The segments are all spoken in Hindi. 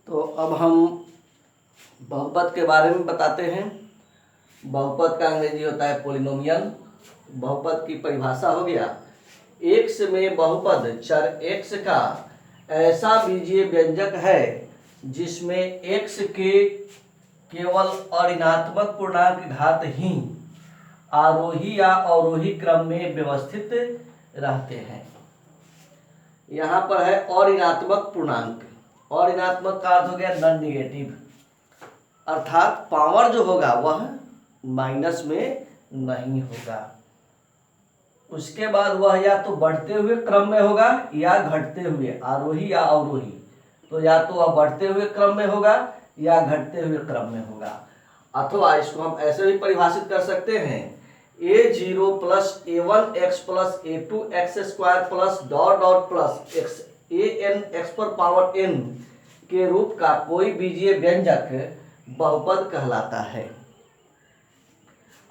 तो अब हम बहुपद के बारे में बताते हैं। बहुपद का अंग्रेजी होता है पोलिनोमियल। बहुपद की परिभाषा हो गया, x में बहुपद चर x का ऐसा बीजीय व्यंजक है जिसमें x के केवल अऋणात्मक पूर्णांक घात ही आरोही या अवरोही क्रम में व्यवस्थित रहते हैं। यहाँ पर है अऋणात्मक पूर्णांक। अऋणात्मक का अर्थ हो गया नॉन निगेटिव, अर्थात पावर जो होगा वह माइनस में नहीं होगा। उसके बाद वह या तो बढ़ते हुए क्रम में होगा या घटते हुए, आरोही या अवरोही। तो या तो वह बढ़ते हुए क्रम में होगा या घटते हुए क्रम में होगा। अथवा इसको हम ऐसे भी परिभाषित कर सकते हैं, a0 plus a1 x plus a2 x square plus dot dot plus x an x पर पावर n के रूप का कोई बीजीय व्यंजक बहुपद कहलाता है।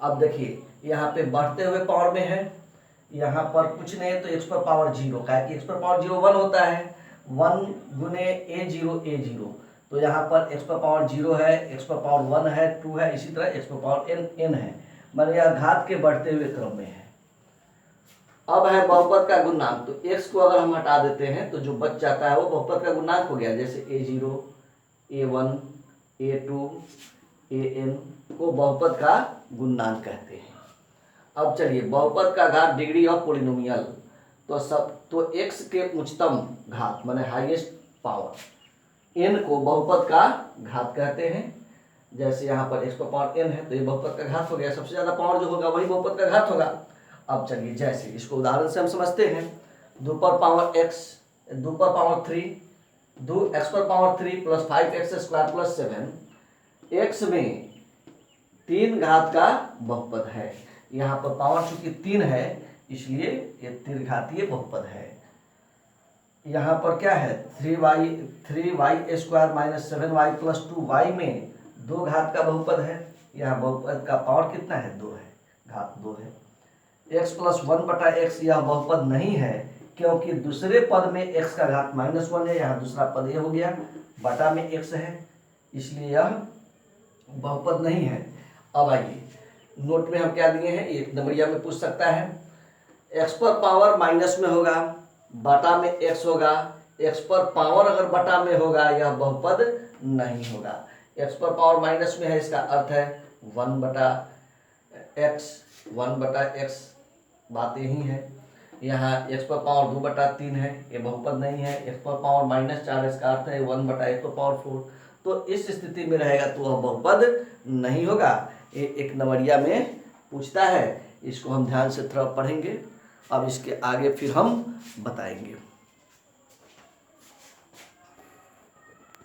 अब देखिए यहाँ पे बढ़ते हुए पावर में है, यहाँ पर कुछ नहीं तो x पर पावर 0 का है कि x पर पावर 0 1 होता है, 1 गुने a0 तो यहाँ पर x पर पावर 0 है, x पर पावर 1 है, 2 है, इसी तरह x पर पावर n है, माने यह घात के बढ़ते हुए क्रम में है। अब है बहुपद का गुणांक। तो x को अगर हम हटा देते हैं तो जो बच जाता है वो बहुपद का गुणांक हो गया। जैसे a0 a1 a2 an को बहुपद का गुणांक कहते हैं। अब चलिए बहुपद का घात डिग्री ऑफ पोलिनोमियल। तो x के उच्चतम घात माने हाईएस्ट पावर n को बहुपद का घात कहते हैं। जैसे यहाँ पर x पर पावर n है तो ये बहुपद का घात हो गया। सबसे ज्यादा पावर जो होगा वही बहुपद का घात होगा। अब चलिए जैसे इसको उदाहरण से हम समझते हैं, 2 पर पावर x 2 पर पावर 3 2 x पर power 3 plus 5x square plus 7 x में 3 घात का बहुपद है। यहाँ पर पावर चूंकि 3 है इसलिए ये त्रिघातीय बहुपद है। यहाँ पर क्या है 3y square minus 7y plus 2y में 2 घात का बहुपद है। यहाँ बहुपद का पावर कितना है 2 है, घात 2 है। x प्लस 1 बटा x यह बहुपद नहीं है क्योंकि दूसरे पद में x का घात -1 है। यहाँ दूसरा पद ये हो गया, बटा में x है इसलिए यह बहुपद नहीं है। अब आइए नोट में हम क्या दिए हैं, एक नंबरिया में पूछ सकता है, x पर पावर माइनस में होगा, बटा में x होगा। x पर पावर अगर बटा में होगा यह बहुपद नहीं होगा। x पर पावर माइनस में है इसका अर्थ है 1 बटा x, बात यही है। यहाँ x पर पावर 2 बटा 3 है, ये बहुपद नहीं है। x पर पावर -4 इसका अर्थ है 1 बटा x पर पावर 4। तो इस स्थिति में रहेगा तो वह बहुपद नहीं होगा। ये एक नंबरिया में पूछता है, इसको हम ध्यान से थोड़ा पढ़ेंगे। अब इसके आगे फिर हम बताएंगे।